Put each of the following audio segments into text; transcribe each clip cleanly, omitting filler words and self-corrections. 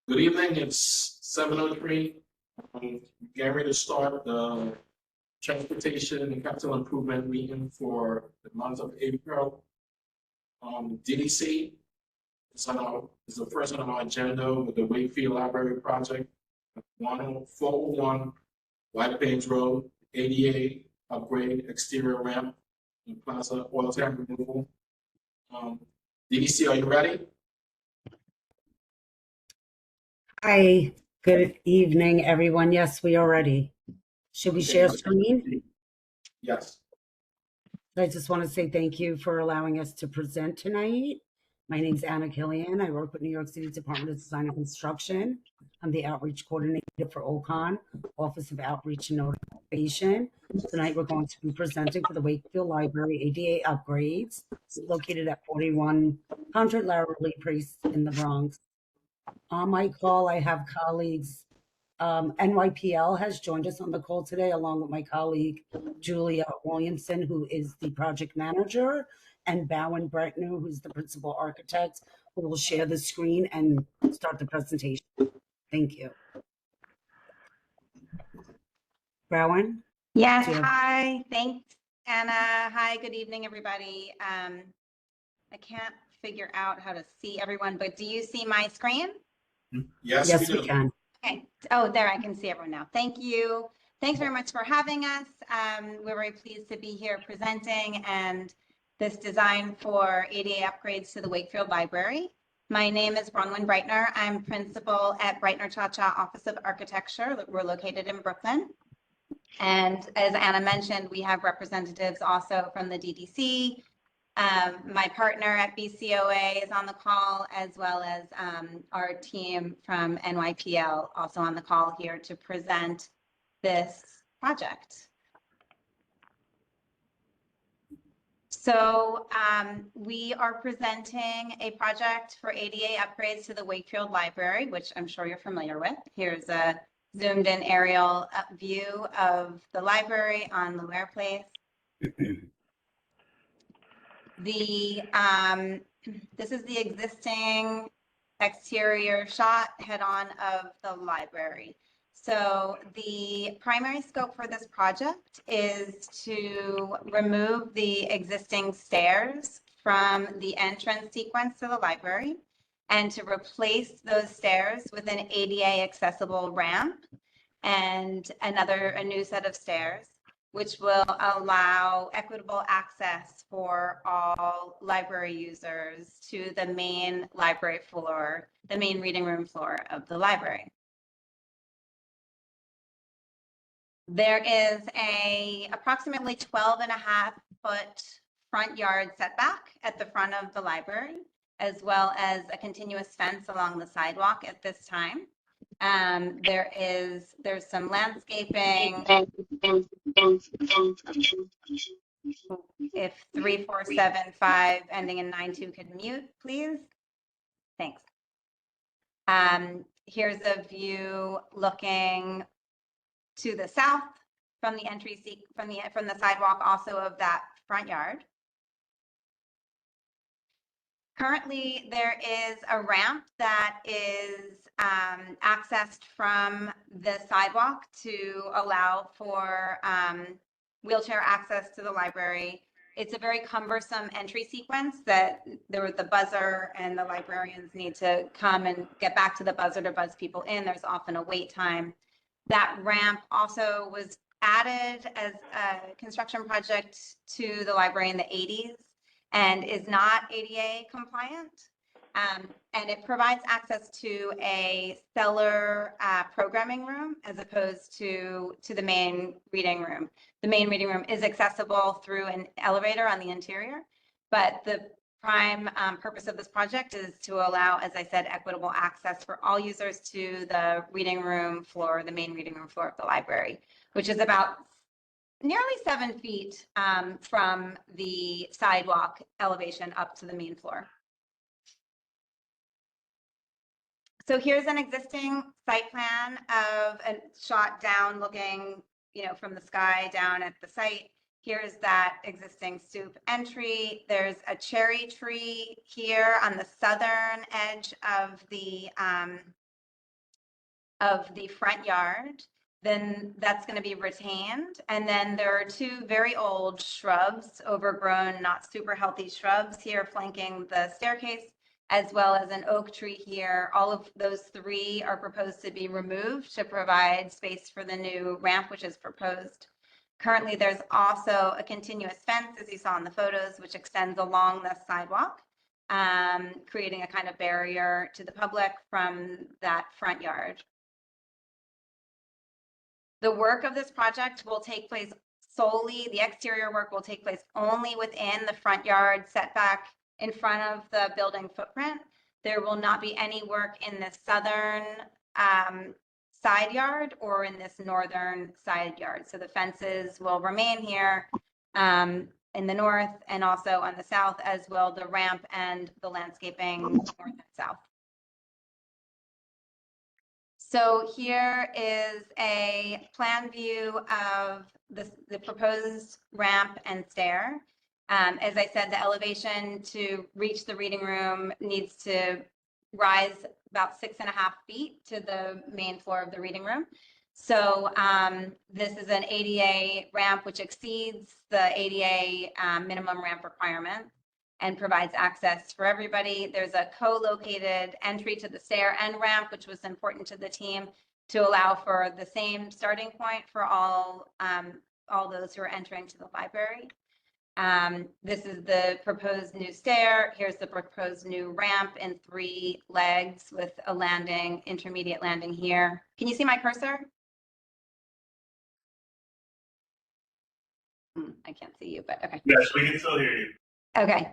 Good evening, it's 7:03. Getting ready to start the transportation and capital improvement meeting for the month of April. DDC is the first on our agenda with the Wakefield Library Project, 401 White Plains Road, ADA upgrade exterior ramp in Plaza Oil Tank removal. DDC, are you ready? Hi, good evening, everyone. Yes, we are ready. Should we share screen? Yes. I just want to say thank you for allowing us to present tonight. My name is Anna Killian. I work with New York City Department of Design and Construction. I'm the outreach coordinator for OCON, Office of Outreach and Notification. Tonight, we're going to be presenting for the Wakefield Library ADA upgrades located at 4100 Laurel Place in the Bronx. On my call, I have colleagues. NYPL has joined us on the call today, along with my colleague Julia Williamson, who is the project manager, and Bowen Bretner, who's the principal architect, who will share the screen and start the presentation. Thank you. Bowen? Yes, hi. Thanks, Anna. Hi, good evening, everybody. I can't figure out how to see everyone, but do you see my screen? Yes, we can. Okay. Oh, there, I can see everyone now. Thank you. Thanks very much for having us. We're very pleased to be here presenting and this design for ADA upgrades to the Wakefield Library. My name is Bronwyn Breitner. I'm principal at Breitner Cha-Cha Office of Architecture. We're located in Brooklyn. And as Anna mentioned, we have representatives also from the DDC. My partner at BCOA is on the call, as well as our team from NYPL also on the call here to present this project. So we are presenting a project for ADA upgrades to the Wakefield Library, which I'm sure you're familiar with. Here's a zoomed in aerial view of the library on Laurel Place. This is the existing exterior shot head-on of the library. So the primary scope for this project is to remove the existing stairs from the entrance sequence to the library and to replace those stairs with an ADA accessible ramp and a new set of stairs, which will allow equitable access for all library users to the main library floor, the main reading room floor of the library. There is a approximately 12.5-foot front yard setback at the front of the library, as well as a continuous fence along the sidewalk at this time. There's some landscaping. If 3475 ending in 92 could mute, please. Thanks. Here's a view looking to the south from the entry seat from the sidewalk, also of that front yard. Currently, there is a ramp that is accessed from the sidewalk to allow for wheelchair access to the library. It's a very cumbersome entry sequence that the buzzer and the librarians need to come and get back to the buzzer to buzz people in. There's often a wait time. That ramp also was added as a construction project to the library in the 80s. And is not ADA compliant. And it provides access to a cellar programming room as opposed to the main reading room. The main reading room is accessible through an elevator on the interior, but the prime purpose of this project is to allow, as I said, equitable access for all users to the reading room floor, the main reading room floor of the library, which is about nearly 7 feet from the sidewalk elevation up to the main floor. So here's an existing site plan of a shot down looking, from the sky down at the site. Here's that existing stoop entry. There's a cherry tree here on the southern edge of the of the front yard, then that's going to be retained. And then there are two very old shrubs, overgrown, not super healthy shrubs here flanking the staircase, as well as an oak tree here. All of those three are proposed to be removed to provide space for the new ramp, which is proposed. Currently, there's also a continuous fence, as you saw in the photos, which extends along the sidewalk, creating a kind of barrier to the public from that front yard. The work of this project will take place solely, the exterior work will take place only within the front yard setback in front of the building footprint. There will not be any work in the southern side yard or in this northern side yard. So the fences will remain here in the north and also on the south, as will the ramp and the landscaping north and south. So here is a plan view of the proposed ramp and stair. As I said, the elevation to reach the reading room needs to rise about 6.5 feet to the main floor of the reading room. So this is an ADA ramp which exceeds the ADA minimum ramp requirement and provides access for everybody. There's a co-located entry to the stair and ramp, which was important to the team to allow for the same starting point for all those who are entering to the library. This is the proposed new stair. Here's the proposed new ramp in 3 legs with a landing, intermediate landing here. Can you see my cursor? I can't see you, but okay. Yes, we can still hear you. Okay.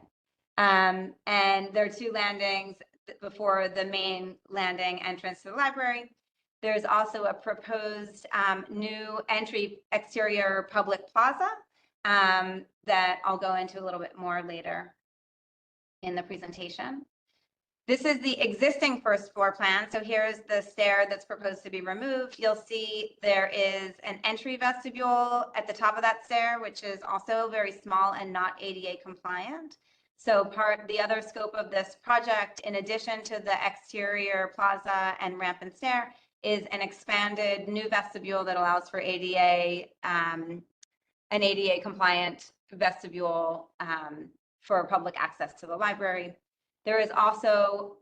And there are 2 landings before the main landing entrance to the library. There's also a proposed new entry exterior public plaza that I'll go into a little bit more later in the presentation. This is the existing first floor plan. So here's the stair that's proposed to be removed. You'll see there is an entry vestibule at the top of that stair, which is also very small and not ADA compliant. So the other scope of this project, in addition to the exterior plaza and ramp and stair, is an expanded new vestibule that allows for ADA, an ADA compliant vestibule for public access to the library. There is also,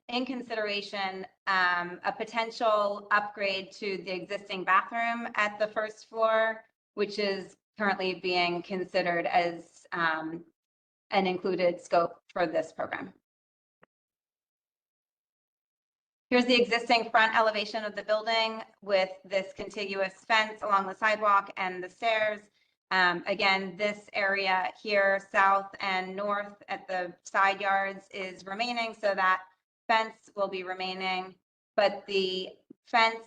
in consideration, a potential upgrade to the existing bathroom at the first floor, which is currently being considered as an included scope for this program. Here's the existing front elevation of the building with this contiguous fence along the sidewalk and the stairs. Again, this area here, south and north at the side yards, is remaining, so that fence will be remaining, but the fence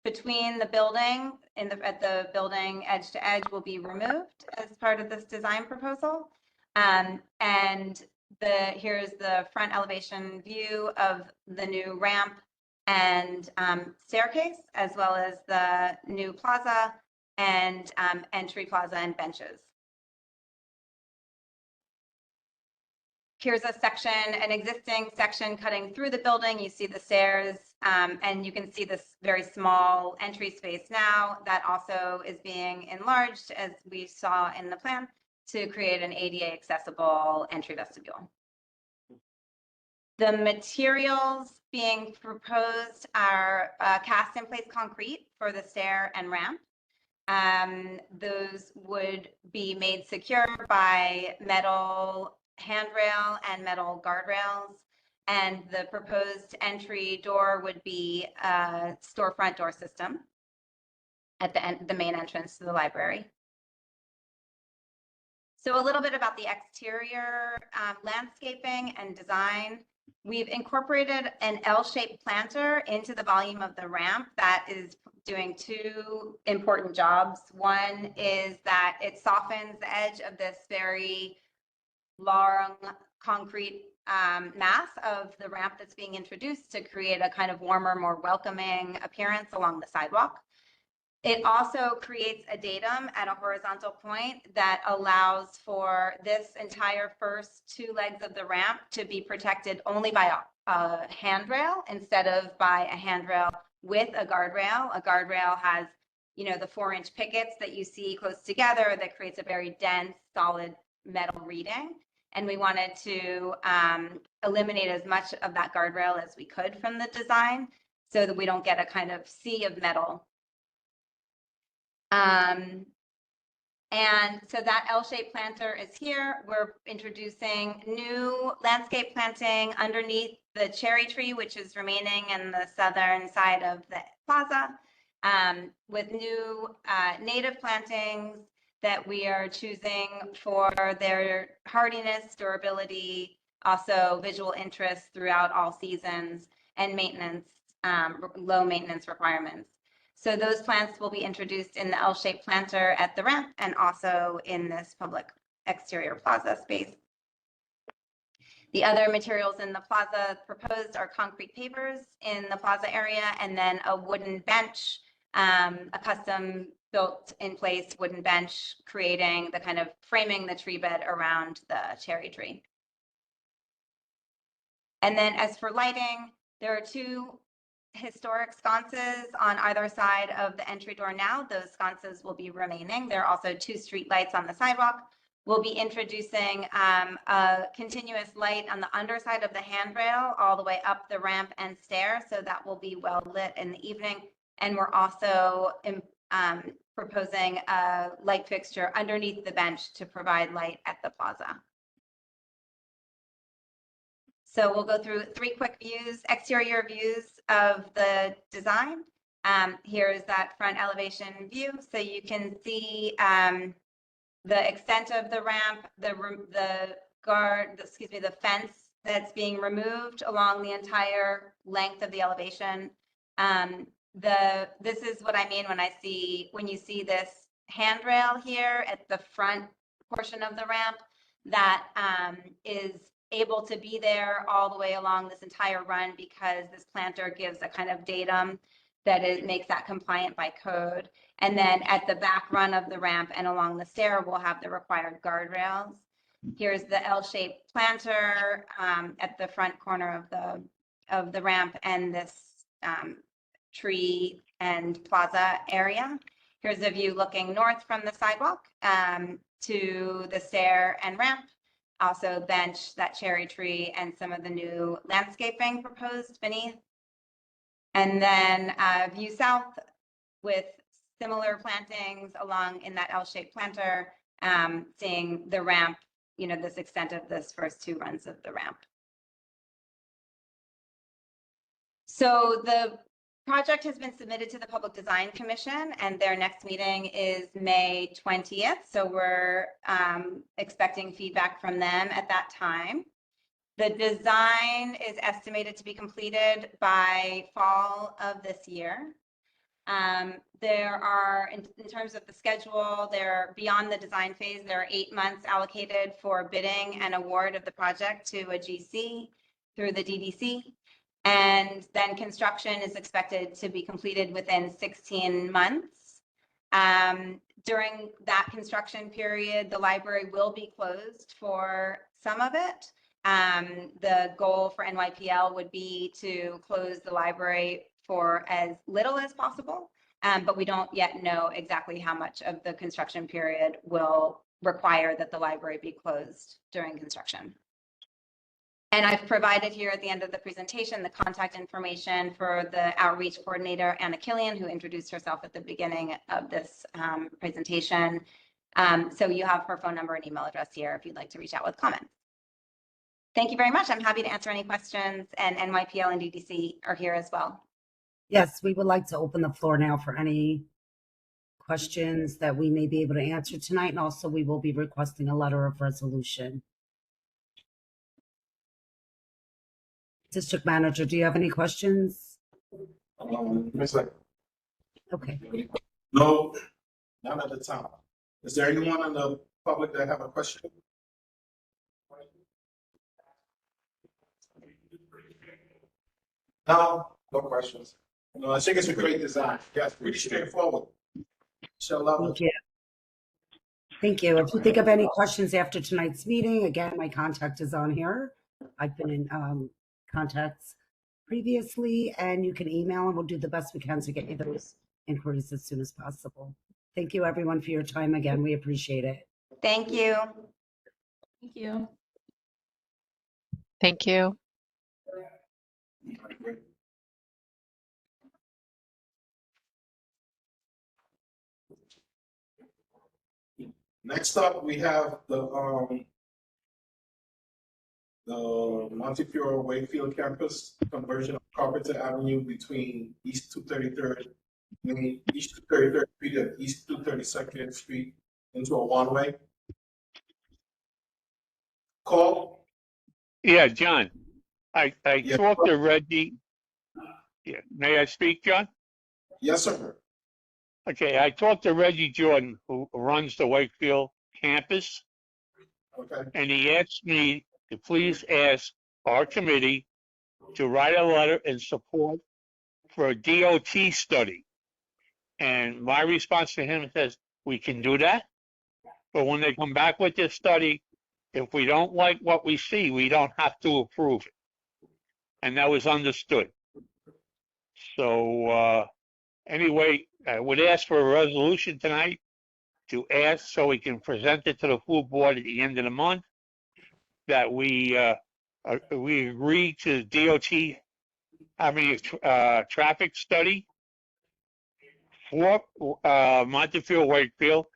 between the building at the building edge to edge will be removed as part of this design proposal. And here's the front elevation view of the new ramp and staircase, as well as the new plaza and entry plaza and benches. Here's a section, an existing section cutting through the building. You see the stairs, and you can see this very small entry space now that also is being enlarged, as we saw in the plan, to create an ADA accessible entry vestibule. The materials being proposed are cast in place concrete for the stair and ramp. Those would be made secure by metal handrail and metal guardrails, and the proposed entry door would be a storefront door system at the main entrance to the library. So a little bit about the exterior landscaping and design. We've incorporated an L-shaped planter into the volume of the ramp that is doing 2 important jobs. One is that it softens the edge of this very long concrete mass of the ramp that's being introduced to create a kind of warmer, more welcoming appearance along the sidewalk. It also creates a datum at a horizontal point that allows for this entire first 2 legs of the ramp to be protected only by a handrail instead of by a handrail with a guardrail. A guardrail has, you know, the 4-inch pickets that you see close together that creates a very dense, solid metal reading. And we wanted to eliminate as much of that guardrail as we could from the design so that we don't get a kind of sea of metal. And so that L-shaped planter is here. We're introducing new landscape planting underneath the cherry tree, which is remaining in the southern side of the plaza, with new native plantings that we are choosing for their hardiness, durability, also visual interest throughout all seasons, and maintenance, low maintenance requirements. So those plants will be introduced in the L-shaped planter at the ramp and also in this public exterior plaza space. The other materials in the plaza proposed are concrete pavers in the plaza area, and then a wooden bench, a custom built in place wooden bench, creating the kind of framing the tree bed around the cherry tree. And then as for lighting, there are 2 historic sconces on either side of the entry door now. Those sconces will be remaining. There are also 2 street lights on the sidewalk. We'll be introducing a continuous light on the underside of the handrail all the way up the ramp and stair, so that will be well lit in the evening. And we're also proposing a light fixture underneath the bench to provide light at the plaza. So we'll go through 3 quick views, exterior views of the design. Here is that front elevation view. So you can see the extent of the ramp, the fence that's being removed along the entire length of the elevation. This is what I mean when you see this handrail here at the front portion of the ramp that is able to be there all the way along this entire run, because this planter gives a kind of datum that makes that compliant by code. And then at the back run of the ramp and along the stair, we'll have the required guardrails. Here's the L-shaped planter at the front corner of the ramp and this tree and plaza area. Here's a view looking north from the sidewalk to the stair and ramp. Also bench, that cherry tree, and some of the new landscaping proposed beneath. And then view south with similar plantings along in that L-shaped planter, seeing the ramp, you know, this extent of this first 2 runs of the ramp. So the project has been submitted to the Public Design Commission, and their next meeting is May 20th. So we're expecting feedback from them at that time. The design is estimated to be completed by fall of this year. There are, in terms of the schedule, beyond the design phase, there are 8 months allocated for bidding and award of the project to a GC through the DDC. And then construction is expected to be completed within 16 months. During that construction period, the library will be closed for some of it. The goal for NYPL would be to close the library for as little as possible, but we don't yet know exactly how much of the construction period will require that the library be closed during construction. And I've provided here at the end of the presentation the contact information for the outreach coordinator, Anna Killian, who introduced herself at the beginning of this presentation. So you have her phone number and email address here if you'd like to reach out with comments. Thank you very much. I'm happy to answer any questions, and NYPL and DDC are here as well. Yes, we would like to open the floor now for any questions that we may be able to answer tonight. And also we will be requesting a letter of resolution. District Manager, do you have any questions? Okay. No, none at the time. Is there anyone in the public that have a question? No questions. No, I think it's a great design. Yes, pretty straightforward. Thank you. Thank you. If you think of any questions after tonight's meeting, again, my contact is on here. I've been in contacts previously, and you can email and we'll do the best we can to get you those inquiries as soon as possible. Thank you everyone for your time again. We appreciate it. Thank you. Thank you. Thank you. Next up, we have the Montefiore Wakefield campus conversion of Carpenter Avenue between East 233rd, East 233rd Street and East 232nd Street into a one-way. Call? Yeah, John, I Yeah. talked to Reggie. Yeah, may I speak, John? Yes, sir. Okay, I talked to Reggie Jordan, who runs the Wakefield campus, Okay, and he asked me to please ask our committee to write a letter in support for a DOT study. And my response to him says, we can do that, but when they come back with this study, if we don't like what we see, we don't have to approve it. And that was understood. So, anyway, I would ask for a resolution tonight to ask so we can present it to the full board at the end of the month that we agree to DOT having a traffic study for Montefiore Wakefield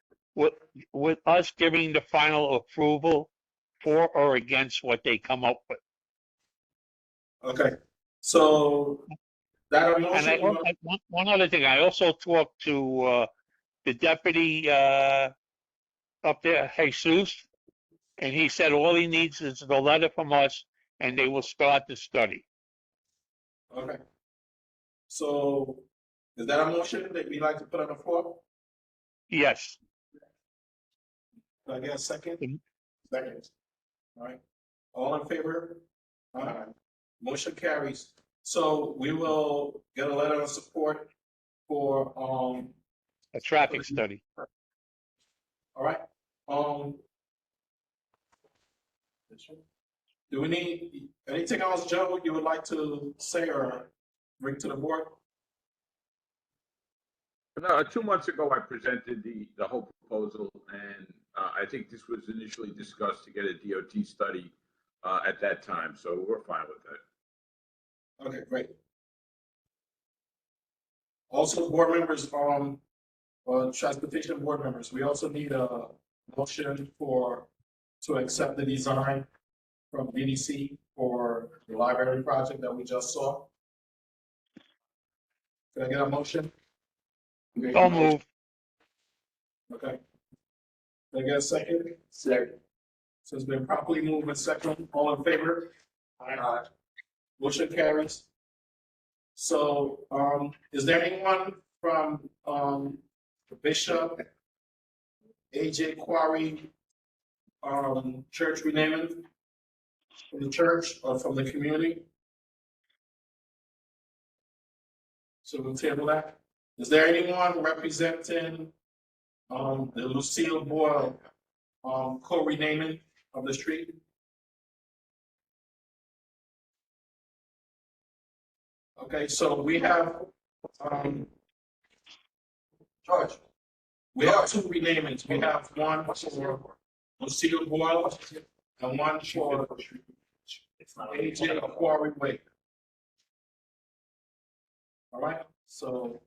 with us giving the final approval for or against what they come up with. okay. So that And motion, one other thing, I also talked to the deputy up there, Jesus, and he said all he needs is the letter from us, and they will start the study. okay. So is that a motion that we'd like to put on the floor? Yes. Do I get a second? Mhm. Second. All right. All in favor? Motion carries. So we will get a letter of support for, A traffic study. all right. Do we need anything else, Joe, you would like to say or bring to the board? No, 2 months ago, I presented the whole proposal, and I think this was initially discussed to get a DOT study at that time, so we're fine with that. Okay, great. Also, board members, transportation board members, we also need a motion to accept the design from BDC for the library project that we just saw. Can I get a motion? Don't move. Okay. Can I get a second? Second. So it's been properly moved and second. All in favor? Aye. Motion carries. So, is there anyone from, the Bishop, AJ Quarry, church renaming from the church or from the community? So we'll table that. Is there anyone representing, the Lucille Boyle, co-renaming of the street? Okay, so we have, George, we have two renamings. We have one for Lucille Boyle and one for AJ Quarry Way. All right, so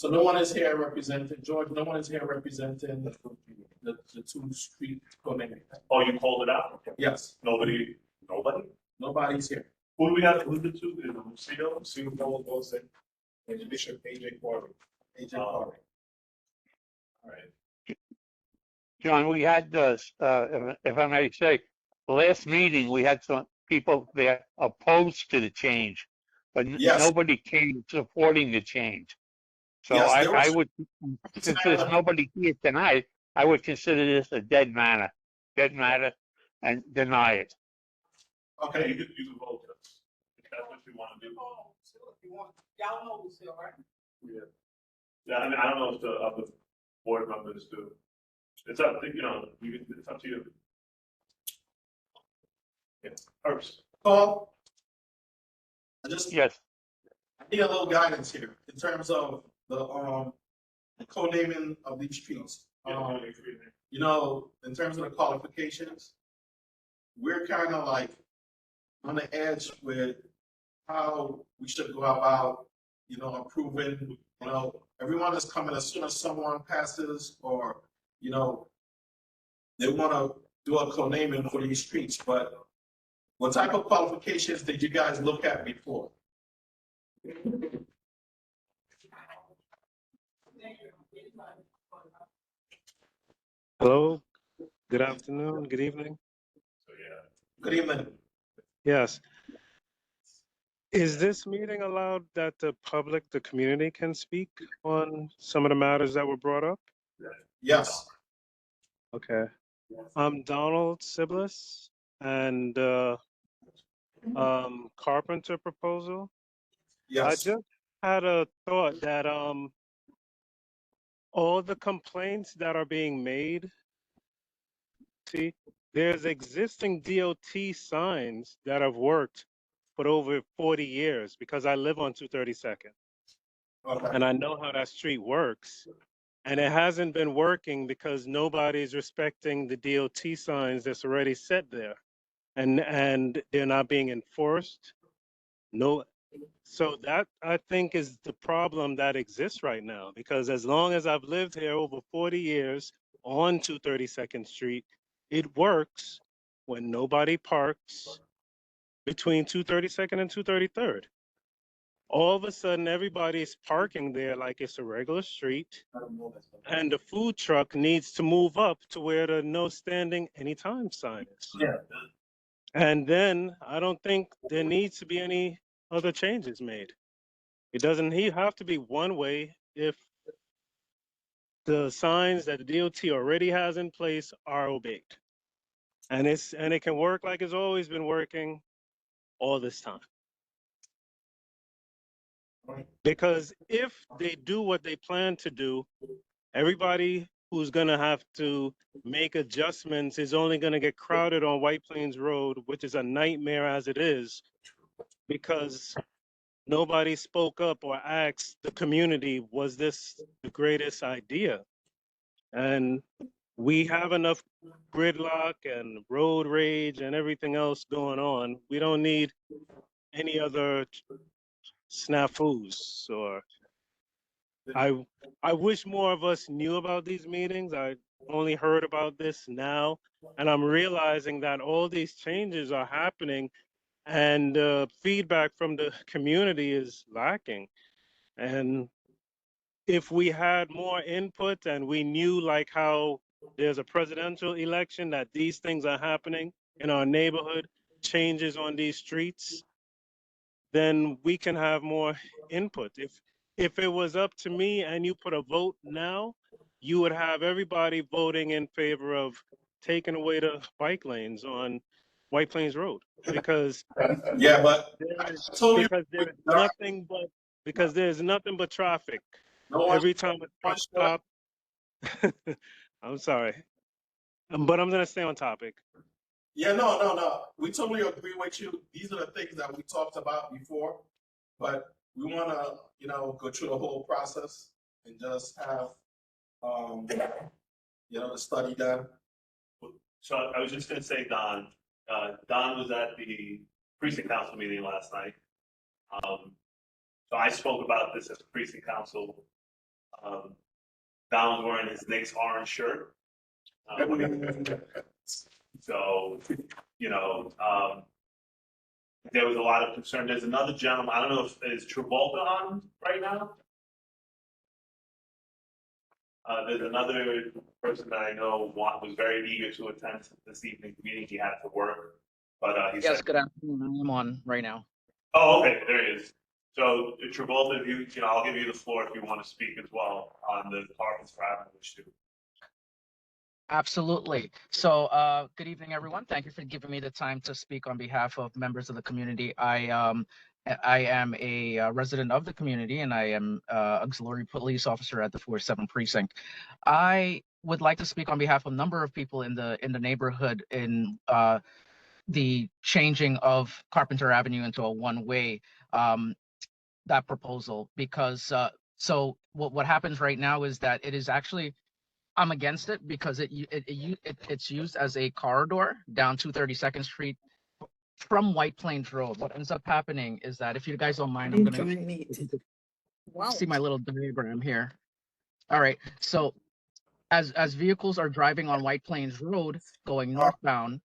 no one is here representing, George, no one is here representing the two street co-naming. Oh, you called it out? Okay. Yes, Nobody? nobody's here. Who do we have, who's the two? Is it Lucille Boyle, and the Bishop AJ Quarry? AJ Quarry. All right. John, we had, if I may say, last meeting, we had some people there opposed to the change, but Yes. nobody came supporting the change. So Yes, there I was- would, since there's nobody here tonight, I would consider this a dead matter, and deny it. Okay, You can vote, if that's what you want to do. Y'all know Lucille, right? Yeah. Yeah, I mean, I don't know if the other board members do. It's up to, it's up to you. Yeah, first. Paul, I just Yes, need a little guidance here in terms of the co-naming of these streets. You know, in terms of the qualifications, we're kind of like on the edge with how we should go about, you know, approving, you know, everyone is coming as soon as someone passes or, you know, they want to do a co-naming for these streets, but what type of qualifications did you guys look at before? Hello, good afternoon, good evening. Good evening. Yes. Is this meeting allowed that the public, the community can speak on some of the matters that were brought up? Yes. Okay. I'm Donald Siblis and Carpenter proposal. I Yes. just had a thought that all the complaints that are being made, see, there's existing DOT signs that have worked for over 40 years because I live on 232nd Okay. and I know how that street works. And it hasn't been working because nobody's respecting the DOT signs that's already set there. And they're not being enforced. No, so that I think is the problem that exists right now, because as long as I've lived here over 40 years on 232nd Street, it works when nobody parks between 232nd and 233rd. All of a sudden, everybody's parking there like it's a regular street, and the food truck needs to move up to where the no standing anytime sign is. Yeah. And then I don't think there needs to be any other changes made. It doesn't have to be one way if the signs that the DOT already has in place are obeyed. And it can work like it's always been working all this time. Because if they do what they plan to do, everybody who's gonna have to make adjustments is only gonna get crowded on White Plains Road, which is a nightmare as it is, because nobody spoke up or asked the community, was this the greatest idea? And we have enough gridlock and road rage and everything else going on. We don't need any other snafus. Or I wish more of us knew about these meetings. I only heard about this now, and I'm realizing that all these changes are happening and feedback from the community is lacking. And if we had more input and we knew like how there's a presidential election, that these things are happening in our neighborhood, changes on these streets, then we can have more input. If it was up to me and you put a vote now, you would have everybody voting in favor of taking away the bike lanes on White Plains Road, because Yeah, but I told you. because there's nothing but traffic. No one, Every time a truck stop. I'm sorry, but I'm gonna stay on topic. Yeah, no. We totally agree with you. These are the things that we talked about before, but we want to, you know, go through the whole process and just have, you know, the study done. So I was just gonna say, Don was at the precinct council meeting last night. So I spoke about this at the precinct council. Don was wearing his Knicks orange shirt. So, you know, there was a lot of concern. There's another gentleman, I don't know if is Travolta on right now. There's another person that I know was very eager to attend this evening's meeting. He had to work, but he Yes, said, good afternoon. I am on right now. "Oh, okay, there he is." So Travolta, if you know, I'll give you the floor if you want to speak as well on the Carpenter Avenue issue. Absolutely. So, good evening, everyone. Thank you for giving me the time to speak on behalf of members of the community. I am a resident of the community, and I am auxiliary police officer at the 47 precinct. I would like to speak on behalf of a number of people in the neighborhood in the changing of Carpenter Avenue into a one-way. that proposal because so what happens right now is that it is actually I'm against it because it's used as a corridor down 232nd Street from White Plains Road. What ends up happening is that if you guys don't mind, I'm gonna see my little diagram here. All right, so as vehicles are driving on White Plains Road going northbound,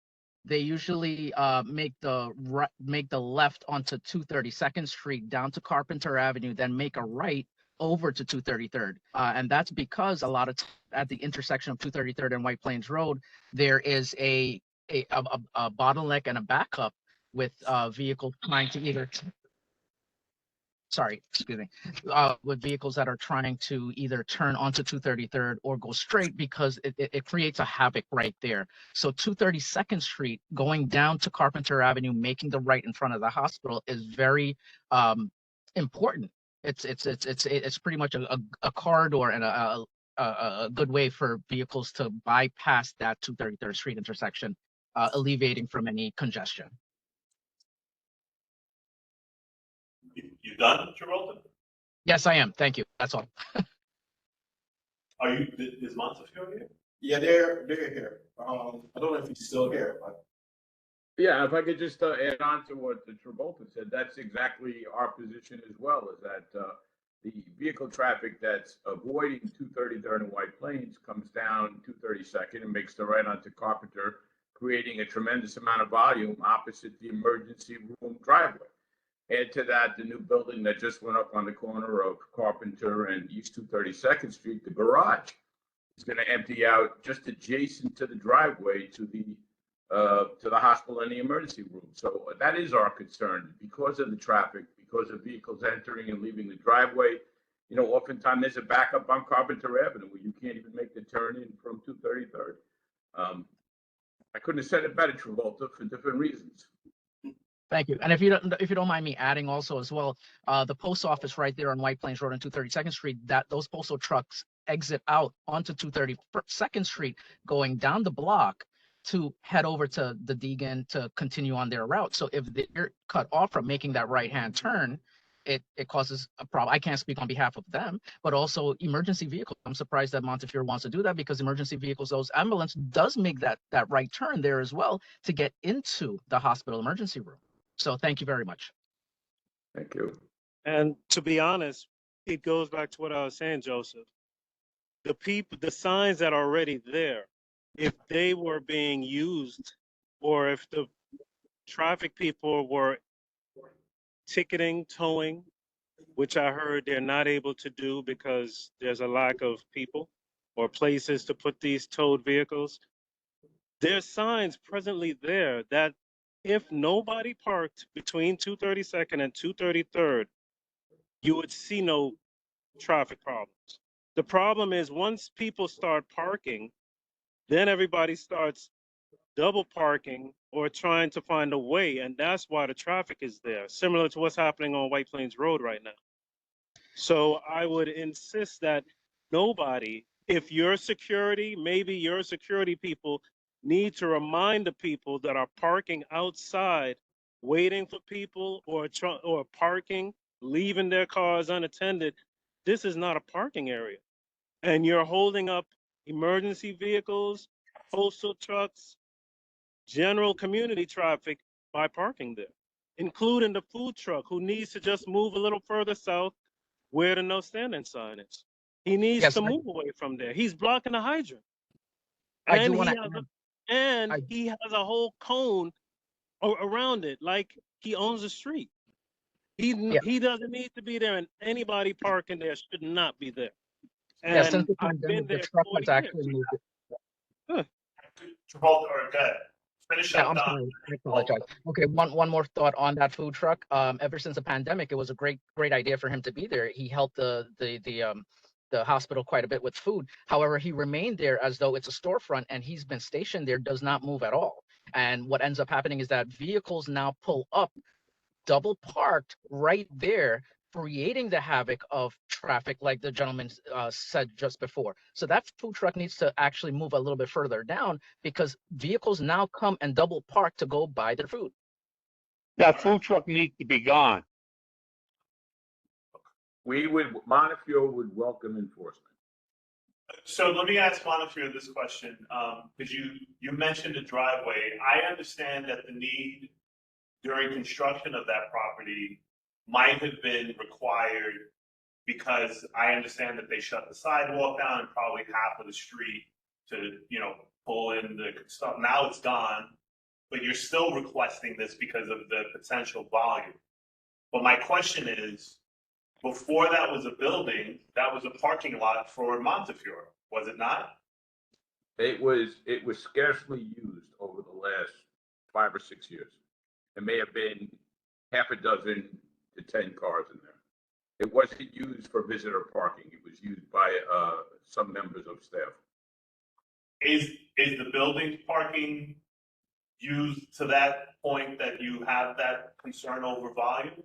they usually make the left onto 232nd Street down to Carpenter Avenue, then make a right over to 233rd. And that's because a lot of at the intersection of 233rd and White Plains Road, there is a bottleneck and a backup with vehicles trying to either with vehicles that are trying to either turn onto 233rd or go straight because it creates a havoc right there. So 232nd Street going down to Carpenter Avenue, making the right in front of the hospital is very important. It's pretty much a corridor and a good way for vehicles to bypass that 233rd Street intersection, alleviating from any congestion. You done, Travolta? Yes, I am. Thank you. That's all. Are you, is Montefiore here? Yeah, they're here. I don't know if he's still here, but. Yeah, if I could just add on to what Travolta said, that's exactly our position as well, is that the vehicle traffic that's avoiding 233rd and White Plains comes down 232nd and makes the right onto Carpenter, creating a tremendous amount of volume opposite the emergency room driveway. Add to that the new building that just went up on the corner of Carpenter and East 232nd Street, the garage is going to empty out just adjacent to the driveway to the hospital and the emergency room. So that is our concern because of the traffic, because of vehicles entering and leaving the driveway. You know, oftentimes there's a backup on Carpenter Avenue where you can't even make the turn in from 233rd. I couldn't have said it better, Travolta, for different reasons. Thank you. And if you don't mind me adding also as well, the post office right there on White Plains Road and 232nd Street, that those postal trucks exit out onto 232nd Street, going down the block to head over to the Deegan to continue on their route. So if they're cut off from making that right-hand turn, it causes a problem. I can't speak on behalf of them, but also emergency vehicles. I'm surprised that Montefiore wants to do that because emergency vehicles, those ambulance does make that right turn there as well to get into the hospital emergency room. So thank you very much. Thank you. And to be honest, it goes back to what I was saying, Joseph. The signs that are already there, if they were being used, or if the traffic people were ticketing, towing, which I heard they're not able to do because there's a lack of people or places to put these towed vehicles. There's signs presently there that if nobody parked between 232nd and 233rd, you would see no traffic problems. The problem is once people start parking, then everybody starts double parking or trying to find a way, and that's why the traffic is there, similar to what's happening on White Plains Road right now. So I would insist that nobody, if your security, maybe your security people need to remind the people that are parking outside, waiting for people or parking, leaving their cars unattended, this is not a parking area. And you're holding up emergency vehicles, postal trucks, general community traffic by parking there, including the food truck who needs to just move a little further south where the no standing sign is. He needs to move away from there. He's blocking the hydrant. He has a whole cone around it, like he owns the street. He doesn't need to be there, and anybody parking there should not be there. And since the I've been pandemic, the there truck 40 has actually years. moved it. Travolta, or go ahead. Finish Yeah, up, I'm Don. sorry. I apologize. Okay, one more thought on that food truck. Ever since the pandemic, it was a great idea for him to be there. He helped the hospital quite a bit with food. However, he remained there as though it's a storefront, and he's been stationed there, does not move at all. And what ends up happening is that vehicles now pull up, double parked right there, creating the havoc of traffic, like the gentleman said just before. So that food truck needs to actually move a little bit further down because vehicles now come and double park to go buy their food. That food truck needs to be gone. Montefiore would welcome enforcement. So let me ask Montefiore this question, because you mentioned a driveway. I understand that the need during construction of that property might have been required because I understand that they shut the sidewalk down and probably half of the street to, pull in the stuff. Now it's gone, but you're still requesting this because of the potential volume. But my question is, before that was a building, that was a parking lot for Montefiore, was it not? It was scarcely used over the last 5 or 6 years. It may have been half a dozen to 10 cars in there. It wasn't used for visitor parking. It was used by some members of staff. Is the building parking used to that point that you have that concern over volume?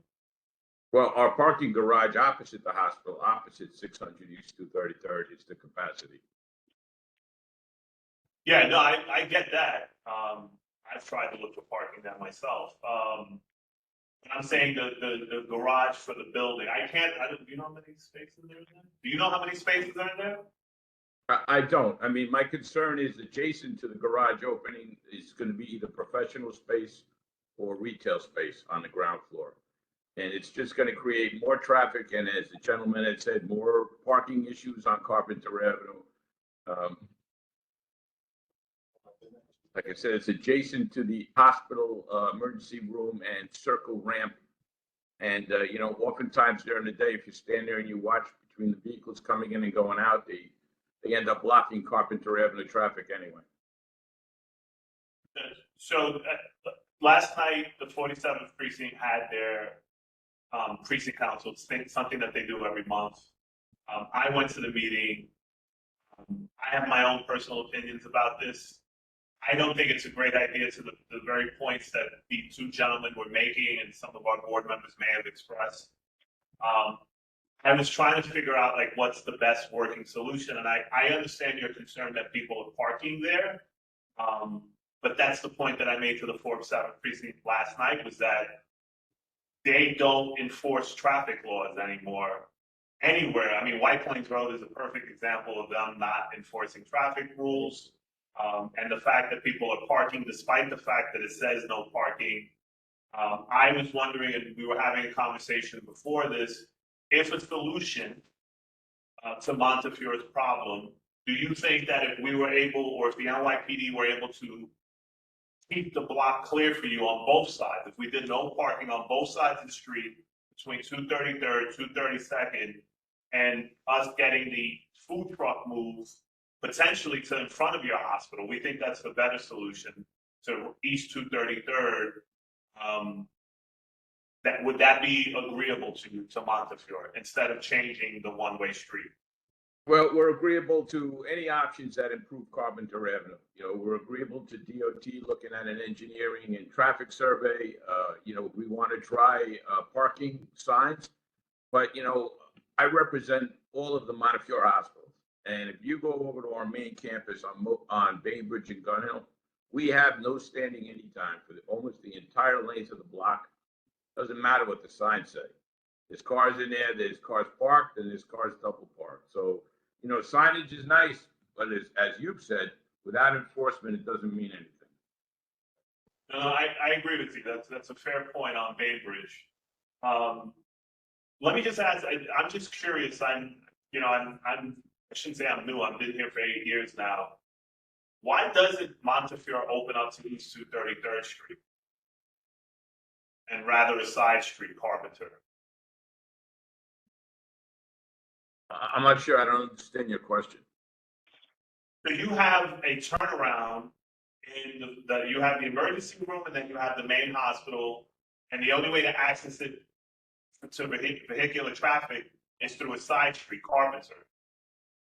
Well, our parking garage opposite the hospital, opposite 600 East 233rd, is the capacity. Yeah, no, I get that. I've tried to look for parking there myself. And I'm saying the garage for the building. Do you know how many spaces are in there? Do you know how many spaces are in there? I don't. I mean, my concern is adjacent to the garage opening is going to be either professional space or retail space on the ground floor. And it's just going to create more traffic. And as the gentleman had said, more parking issues on Carpenter Avenue. Like I said, it's adjacent to the hospital emergency room and circle ramp. And, oftentimes during the day, if you stand there and you watch between the vehicles coming in and going out, they end up blocking Carpenter Avenue traffic anyway. So last night, the 47th precinct had their precinct council, something that they do every month. I went to the meeting. I have my own personal opinions about this. I don't think it's a great idea to the very points that the two gentlemen were making and some of our board members may have expressed. I was trying to figure out what's the best working solution. And I understand your concern that people are parking there. But that's the point that I made to the 47th precinct last night, was that they don't enforce traffic laws anymore anywhere. I mean, White Plains Road is a perfect example of them not enforcing traffic rules. And the fact that people are parking despite the fact that it says no parking. I was wondering, and we were having a conversation before this, if a solution to Montefiore's problem, do you think that if we were able, or if the NYPD were able to keep the block clear for you on both sides, if we did no parking on both sides of the street between 233rd, 232nd, and us getting the food truck moves potentially to in front of your hospital, we think that's the better solution to East 233rd. Would that be agreeable to Montefiore instead of changing the one-way street? Well, we're agreeable to any options that improve Carpenter Avenue. We're agreeable to DOT looking at an engineering and traffic survey. We want to try parking signs, but I represent all of the Montefiore hospitals. And if you go over to our main campus on Bainbridge and Gun Hill, we have no standing anytime for almost the entire length of the block. Doesn't matter what the signs say. There's cars in there, there's cars parked, and there's cars double parked. So, signage is nice, but as you've said, without enforcement, it doesn't mean anything. No, I agree with you. That's a fair point on Bainbridge. Let me just ask, I'm just curious. I shouldn't say I'm new. I've been here for 8 years now. Why doesn't Montefiore open up to East 233rd Street and rather a side street, Carpenter? I'm not sure. I don't understand your question. So you have a turnaround you have the emergency room, and then you have the main hospital, and the only way to access it to vehicular traffic is through a side street, Carpenter.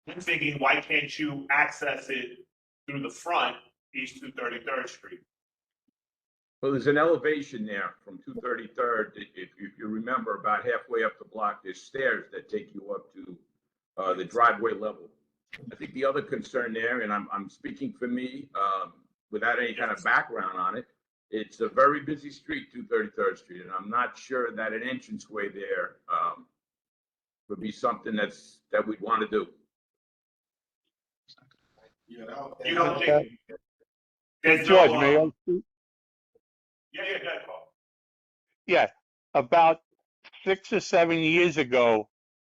I'm thinking, why can't you access it through the front, East 233rd Street? Well, there's an elevation there from 233rd. If you remember, about halfway up the block, there's stairs that take you up to the driveway level. I think the other concern there, and I'm speaking for me without any kind of background on it, it's a very busy street, 233rd Street, and I'm not sure that an entranceway there would be something that we'd want to do. You don't think there's George, no, may I speak? yeah, go ahead, Paul. Yeah, about 6 or 7 years ago,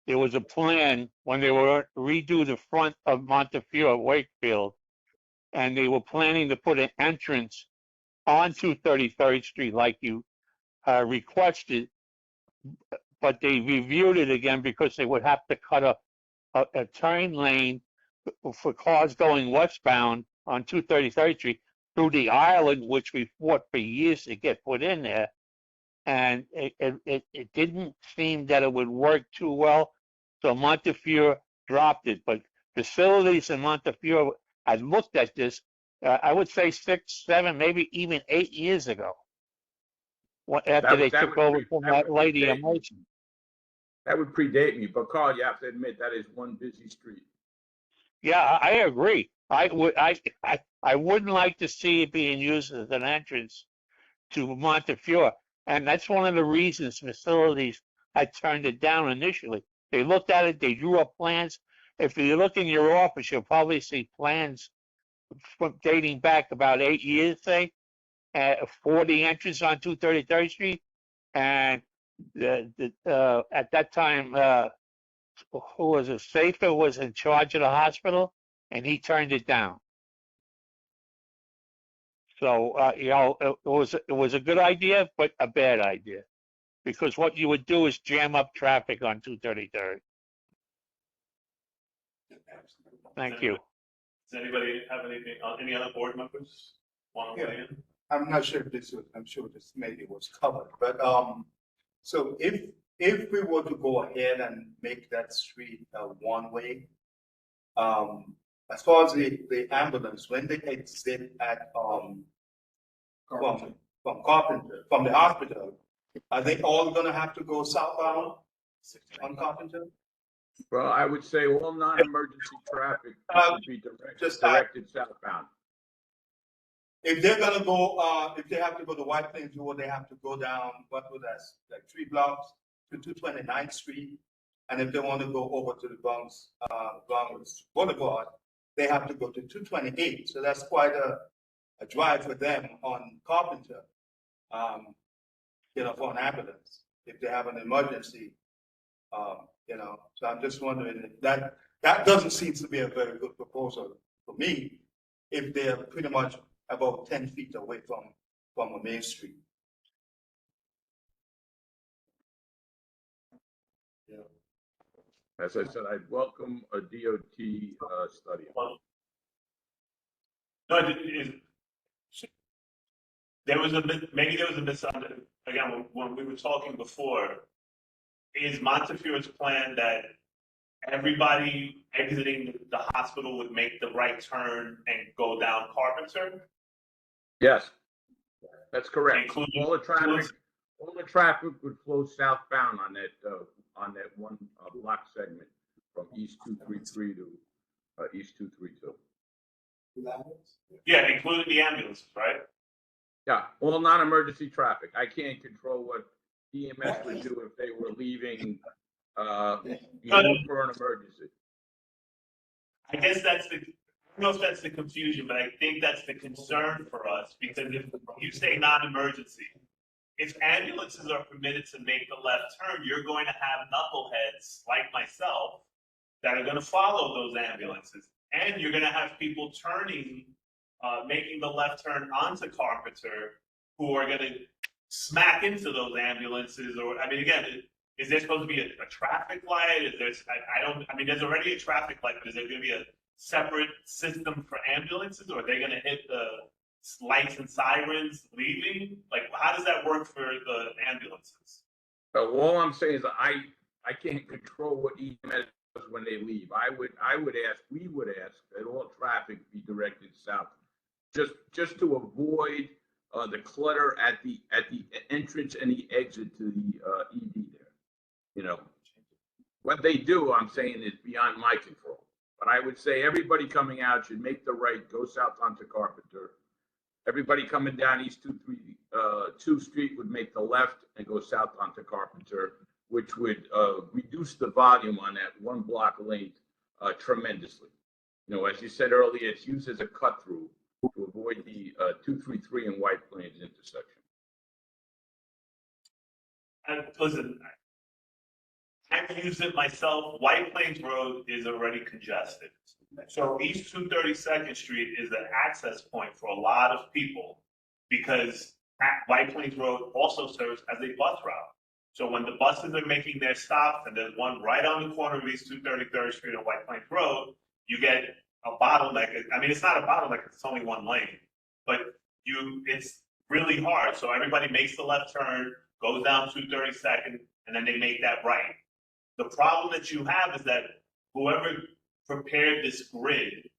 there was a plan when they were redo the front of Montefiore Wakefield, and they were planning to put an entrance onto 33rd Street like you requested, but they reviewed it again because they would have to cut a turn lane for cars going westbound on 233rd Street through the island, which we fought for years to get put in there. And it didn't seem that it would work too well. So Montefiore dropped it. But facilities in Montefiore had looked at this, I would say 6, 7, maybe even 8 years ago. After they took over from that lady Emerson. That would predate me, but Carl, you have to admit that is one busy street. Yeah, I agree. I wouldn't like to see it being used as an entrance to Montefiore. And that's one of the reasons facilities had turned it down initially. They looked at it, they drew up plans. If you look in your office, you'll probably see plans from dating back about 8 years, say, for the entrance on 233rd Street. And at that time, who was it? Safer was in charge of the hospital, and he turned it down. So it was a good idea, but a bad idea, because what you would do is jam up traffic on 233rd. Thank you. Does anybody have anything, any other board members want to weigh in? I'm not sure if this was, I'm sure this maybe was covered, but, so if we were to go ahead and make that street a one-way, as far as the ambulance, when they exit at, from Carpenter, from the hospital, are they all gonna have to go southbound on Carpenter? Well, I would say all non-emergency traffic should be directed southbound. If they're gonna go, if they have to go to White Plains Road, they have to go down, what was that, like 3 blocks to 229th Street. And if they want to go over to the Bronx Boulevard, they have to go to 228. So that's quite a drive for them on Carpenter, for an ambulance, if they have an emergency, So I'm just wondering if that doesn't seem to be a very good proposal for me, if they're pretty much about 10 feet away from a main street. Yeah. As I said, I'd welcome a DOT study. No, there was a misunderstanding. Again, when we were talking before, is Montefiore's plan that everybody exiting the hospital would make the right turn and go down Carpenter? Yes, that's correct. Including all the traffic would flow southbound on that one block segment from East 233 to East 232. Yeah, including the ambulances, right? Yeah, all non-emergency traffic. I can't control what EMS would do if they were leaving for an emergency. I guess I don't know if that's the confusion, but I think that's the concern for us, because if you say non-emergency, if ambulances are permitted to make the left turn, you're going to have knuckleheads like myself that are going to follow those ambulances. And you're going to have people making the left turn onto Carpenter who are going to smack into those ambulances. Or, I mean, again, is there supposed to be a traffic light? There's already a traffic light, but is there going to be a separate system for ambulances, or are they going to hit the lights and sirens leaving? Like, how does that work for the ambulances? All I'm saying is I can't control what EMS does when they leave. We would ask that all traffic be directed south, just to avoid the clutter at the entrance and the exit to the ED there. What they do, I'm saying, is beyond my control. But I would say everybody coming out should make the right, go south onto Carpenter. Everybody coming down East 232 Street would make the left and go south onto Carpenter. which would reduce the volume on that one block length tremendously. You know, as you said earlier, it's used as a cut through to avoid the 233 and White Plains intersection. And listen, I've used it myself. White Plains Road is already congested. So East 232nd Street is an access point for a lot of people because White Plains Road also serves as a bus route. So when the buses are making their stops, and there's one right on the corner of East 233rd Street and White Plains Road, you get a bottleneck. I mean, it's not a bottleneck, it's only one lane, but it's really hard. So everybody makes the left turn, goes down 232nd, and then they make that right. The problem that you have is that whoever prepared this grid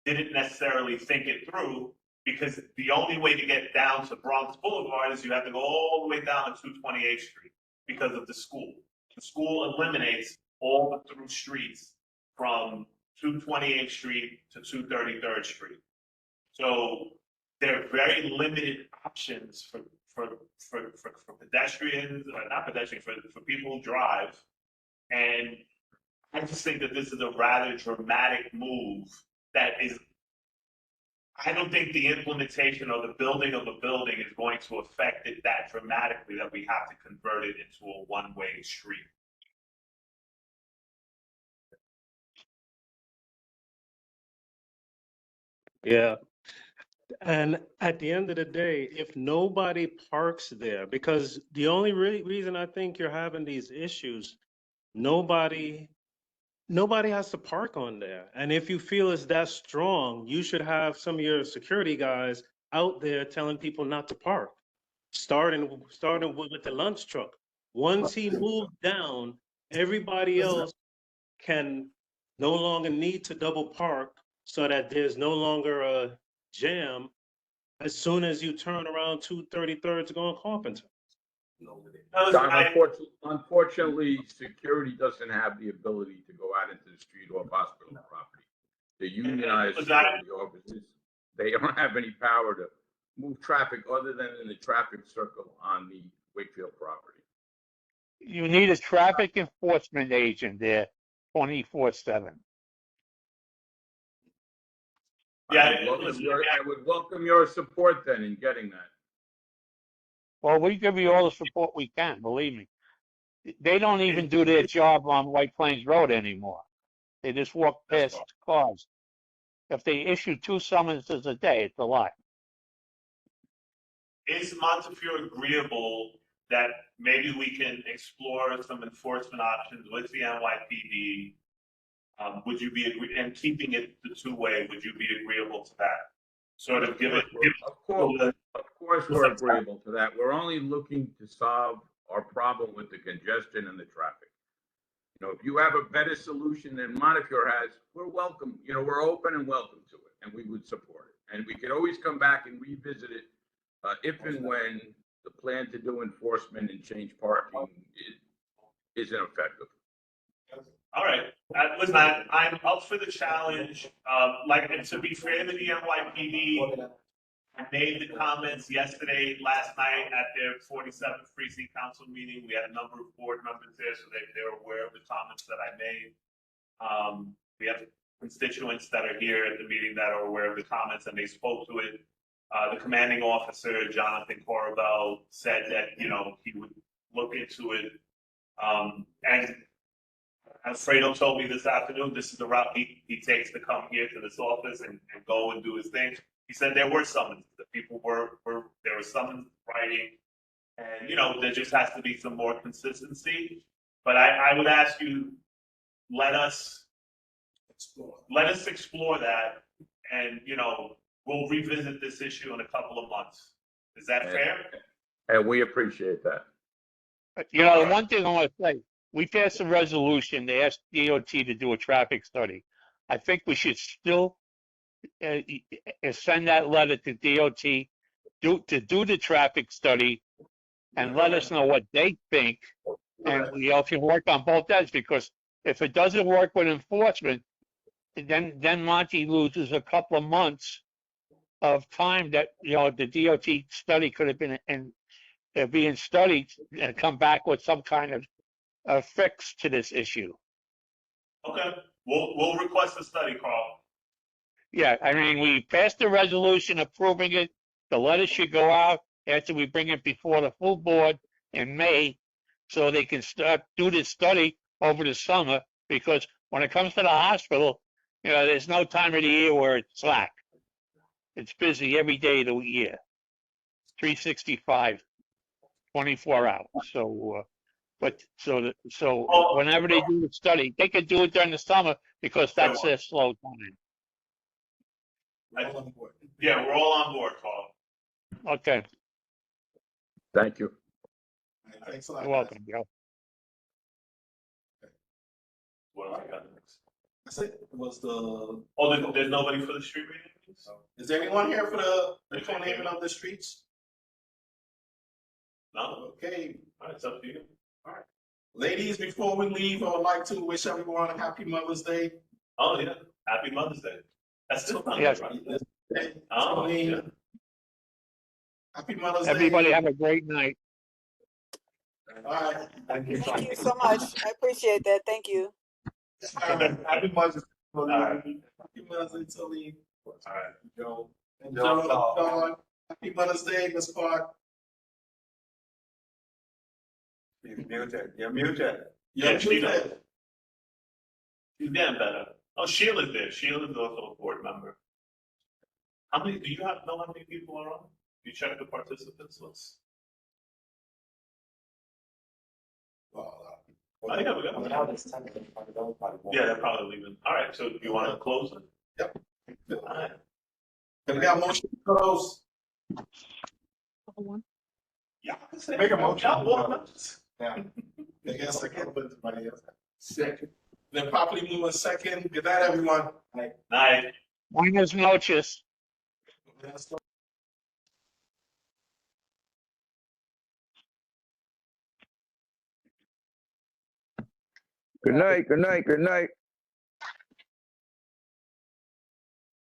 didn't necessarily think it through, because the only way to get down to Bronx Boulevard is you have to go all the way down to 228th Street because of the school. The school eliminates all the through streets from 228th Street to 233rd Street. So there are very limited options for pedestrians, not pedestrians, for people who drive. And I just think that this is a rather dramatic move that is, I don't think the implementation or the building of a building is going to affect it that dramatically that we have to convert it into a one-way street. Yeah. And at the end of the day, if nobody parks there, because the only reason I think you're having these issues, nobody has to park on there. And if you feel it's that strong, you should have some of your security guys out there telling people not to park, starting with the lunch truck. Once he moved down, everybody else can no longer need to double park so that there's no longer a jam as soon as you turn around 233rd to go on Carpenter. Don, unfortunately, security doesn't have the ability to go out into the street off hospital property. The unionized security officers, they don't have any power to move traffic other than in the traffic circle on the Wakefield property. You need a traffic enforcement agent there 24/7. Yeah, I would welcome your support then in getting that. Well, we give you all the support we can, believe me. They don't even do their job on White Plains Road anymore. They just walk past cars. If they issue 2 summonses a day, it's a lot. Is Montefiore agreeable that maybe we can explore some enforcement options with the NYPD? Would you be and keeping it the two-way? Would you be agreeable to that? Sort of give it. Of course, we're agreeable to that. We're only looking to solve our problem with the congestion and the traffic. You know, if you have a better solution than Montefiore has, we're welcome. You know, we're open and welcome to it, and we would support it. And we could always come back and revisit it if and when the plan to do enforcement and change parking isn't effective. All right. Listen, I'm up for the challenge. And to be fair to the NYPD, I made the comments last night at their 47th Precinct Council meeting. We had a number of board members there, so they're aware of the comments that I made. We have constituents that are here at the meeting that are aware of the comments, and they spoke to it. The commanding officer, Jonathan Corabell, said that, you know, he would look into it. And Alfredo told me this afternoon, this is the route he takes to come here to this office and go and do his thing. He said there were summonses. The people there was summons writing, and you know there just has to be some more consistency. But I would ask you, let us explore that, and you know we'll revisit this issue in a couple of months. Is that fair? And we appreciate that. You know, the one thing I want to say, we passed a resolution to ask DOT to do a traffic study. I think we should still send that letter to DOT to do the traffic study and let us know what they think. And you know, if you work on both ends, because if it doesn't work with enforcement, then Monty loses a couple of months of time that, you know, the DOT study could have been being studied and come back with some kind of a fix to this issue. Okay, we'll request a study, Carl. Yeah, I mean, we passed the resolution approving it. The letter should go out after we bring it before the full board in May, so they can start, do this study over the summer, because when it comes to the hospital, you know, there's no time of the year where it's slack. It's busy every day of the year, 365, 24 hours. So, Oh, whenever they do the study, they could do it during the summer because that's their slow time. We're all on board. Yeah, we're all on board, Carl. Okay, Thank you. All right, thanks a lot. you're welcome, Joe. What else I got next? That's it. It was the, Oh, there's nobody for the street meetings? is there anyone here for the co-naming of the streets? No? Okay, All right, it's up to you. ladies, before we leave, I would like to wish everyone a happy Mother's Day. Oh, yeah, happy Mother's Day. That's still Monday, Yes. right? Oh, yeah. Happy Mother's Day. Everybody have a great night. All right. Thank you. Thank you so much. I appreciate that. Thank you. All right. Happy Mother's Day. All right. Happy Mother's Day, Tilly. All right. Joe. And Joe, Joe, Dawn. Happy Mother's Day, Miss Clark. You're muted. You're muted. Yeah, she muted. knows. She's getting better. Oh, Sheila's there. Sheila's also a board member. How many, do you know how many people are on? You check the participants list? Oh, yeah, we got Yeah, they're probably leaving. All right, so you want to close it? Yep. All right. Can we got a motion to close? Yeah. Make a motion. Yeah. I guess I can't put somebody else. Second. Then properly move a second. Good night, everyone. Night. Buenas noches. Good night, good night, good night.